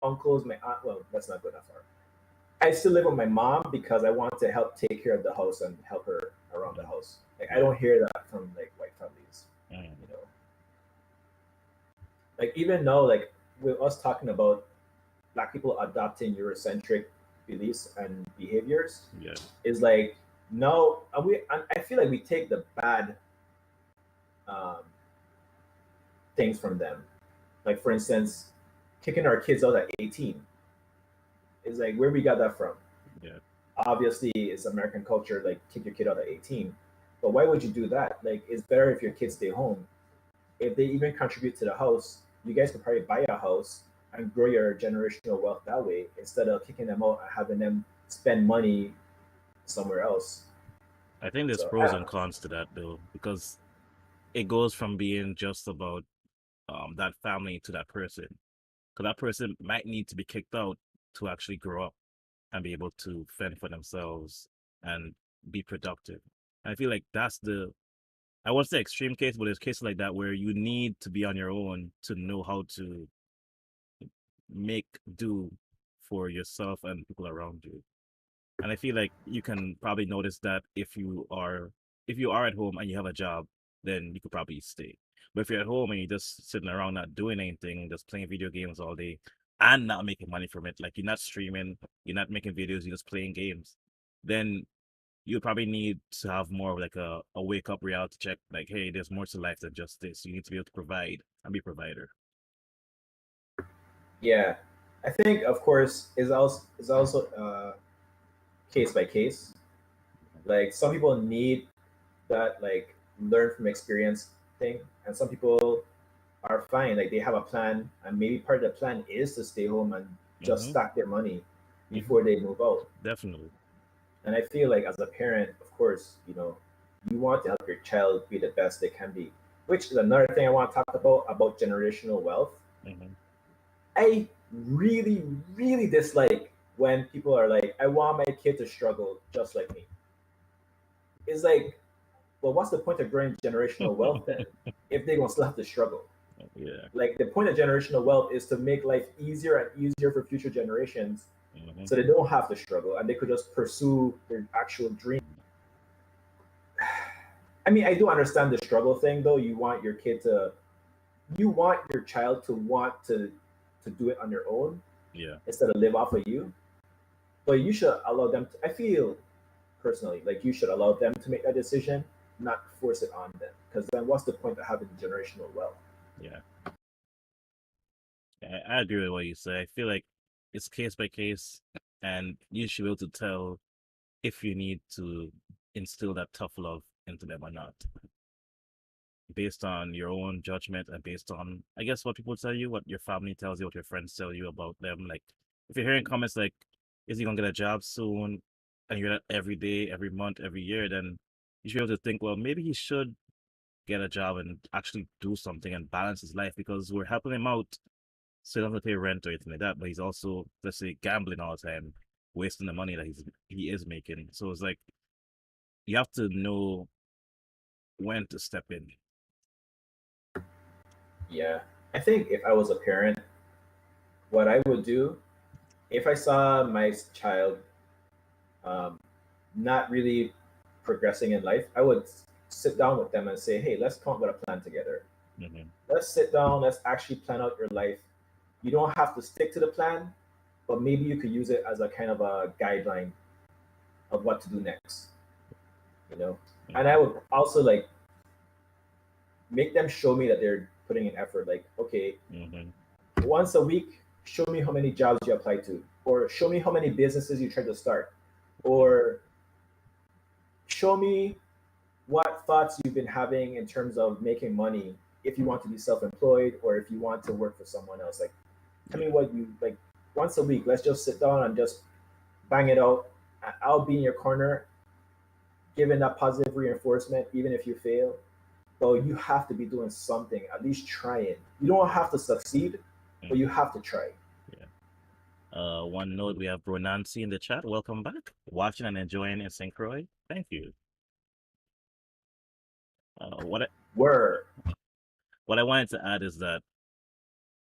uncles, my aunt. Well, let's not go that far. I still live with my mom because I want to help take care of the house and help her around the Mm. house. Like I Yeah. don't hear that from like white families, Mm. you know. Like even now, like with us talking about black people adopting Eurocentric beliefs and behaviors, Yeah. is like no, and I feel like we take the bad um, things from them. Like for instance, kicking our kids out at 18 is like where we got that from. Yeah. Obviously, it's American culture, like kick your kid out at 18. But why would you do that? Like it's better if your kids stay home. If they even contribute to the house, you guys could probably buy a house and grow your generational wealth that way instead of kicking them out and having them spend money somewhere else. I think there's So pros and cons to that though, because it goes from being just about that family to that person. Because that person might need to be kicked out to actually grow up and be able to fend for themselves and be productive. I feel like that's the, I won't say extreme case, but there's cases like that where you need to be on your own to know how to make do for yourself and people around you. And I feel like you can probably notice that if you are at home and you have a job, then you could probably stay. But if you're at home and you're just sitting around not doing anything, just playing video games all day and not making money from it, like you're not streaming, you're not making videos, you're just playing games, then you probably need to have more of like a wake up reality check, like, hey, there's more to life than just this. You need to be able to provide and be a provider. yeah, I think of course is also case by case. Like some people need that like learn from experience thing, and some people are fine. Like they have a plan, and maybe part of the plan is to stay home and just Mm-hmm. stack their money Mm-hmm. before they move out. Definitely. And I feel like as a parent, of course, you want to help your child be the best they can be, which is another thing I want to talk about generational wealth. Mm-hmm. I really, really dislike when people are like, I want my kid to struggle just like me. It's like, well, what's the point of growing generational wealth then if they're gonna still have to struggle? Yeah. Like the point of generational wealth is to make life easier and easier for future generations Mm-hmm. so they don't have to struggle and they could just pursue their actual dream. I mean, I do understand the struggle thing though. You want your child to want to do it on their own Yeah. instead of live off of you. But you should allow them to, I feel personally like you should allow them to make that decision, not force it on them. Because then what's the point of having generational wealth? Yeah. I agree with what you say. I feel like it's case by case, and you should be able to tell if you need to instill that tough love into them or not, based on your own judgment and based on, I guess, what people tell you, what your family tells you, what your friends tell you about them. Like, if you're hearing comments like, "Is he gonna get a job soon?" and you're that every day, every month, every year, then you should be able to think, well, maybe he should get a job and actually do something and balance his life because we're helping him out so he doesn't have to pay rent or anything like that. But he's also, let's say, gambling all the time, wasting the money that he is making. So it's like you have to know when to step in. Yeah. I think if I was a parent, what I would do if I saw my child um, not really progressing in life, I would sit down with them and say, hey, let's come up with a plan together. Hmm. Let's sit down, let's actually plan out your life. You don't have to stick to the plan, but maybe you could use it as a kind of a guideline of what to do next, you know? And I Hmm. would also like make them show me that they're putting in effort. Like, okay, Hmm. once a week, show me how many jobs you apply to, or show me how many businesses you try to start, Yeah. or show me what thoughts you've been having in terms of making money if you want to be self-employed or if you want to work for someone else. Like tell me Yeah. what you like. Once a week, let's just sit down and just bang it out. I'll be in your corner giving that positive reinforcement even if you fail. But you have to be doing something, at least trying. You don't have to succeed, but you Hmm. have to try. Yeah. One note, we have Bro Nancy in the chat. Welcome back. Watching and enjoying in St. Croix. Thank you. Uh, what I, Word. what I wanted to add is that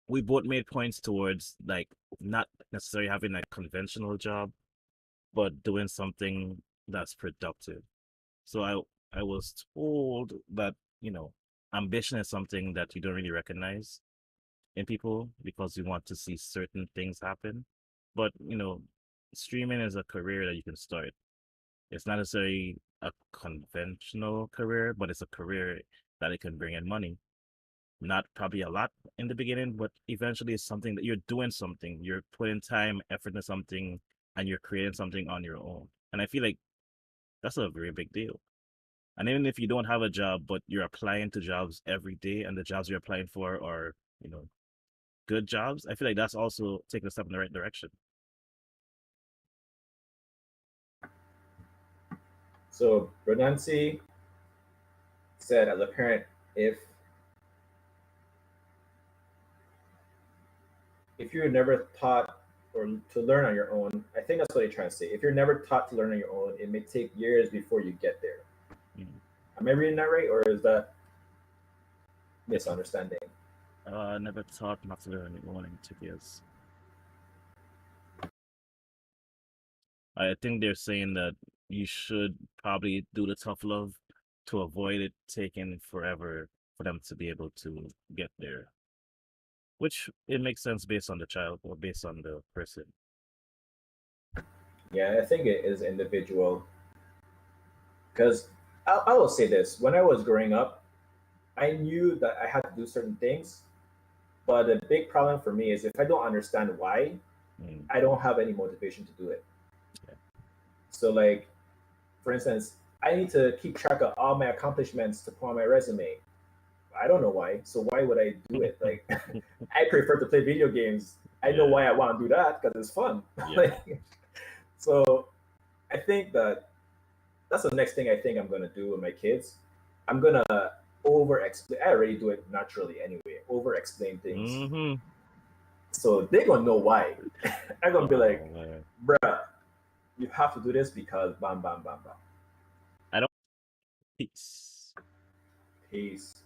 we both made points towards like not necessarily having a conventional job, but doing something that's productive. So I was told that, you know, ambition is something that you don't really recognize in people because you want to see certain things happen. But, you know, streaming is a career that you can start. It's not necessarily a conventional career, but it's a career that it can bring in money. Not probably a lot in the beginning, but eventually it's something that you're doing something. You're putting time, effort into something, and you're creating something on your own. And I feel like that's a very big deal. And even if you don't have a job, but you're applying to jobs every day, and the jobs you're applying for are, you know, good jobs, I feel like that's also taking a step in the right direction. So Bernanke said, as a parent, if if you're never taught or to learn on your own, I think that's what they're trying to say. If you're never taught to learn on your own, it may take years before you get there. Mm. Am I reading that right, or is that misunderstanding? I never thought not to learn anyone in 2 years. I think they're saying that you should probably do the tough love to avoid it taking forever for them to be able to get there. Which it makes sense based on the child or based on the person. Yeah, I think it is individual. Because I will say this: when I was growing up, I knew that I had to do certain things, but the big problem for me is if I don't understand why, Mm, I don't have any motivation to do it. yeah. So, like, for instance, I need to keep track of all my accomplishments to put on my resume. I don't know why. So why would I do it? Like, I prefer to play video games. I know Yeah. why I want to do that because it's fun. Yep. Like, so I think that that's the next thing I think I'm gonna do with my kids. I'm gonna over explain. I already do it naturally anyway. Over explain things, Mm-hmm. so they're gonna know why. I'm gonna be like, Oh man. bruh, you have to do this because bam, bam, bam, bam. I don't peace. Peace.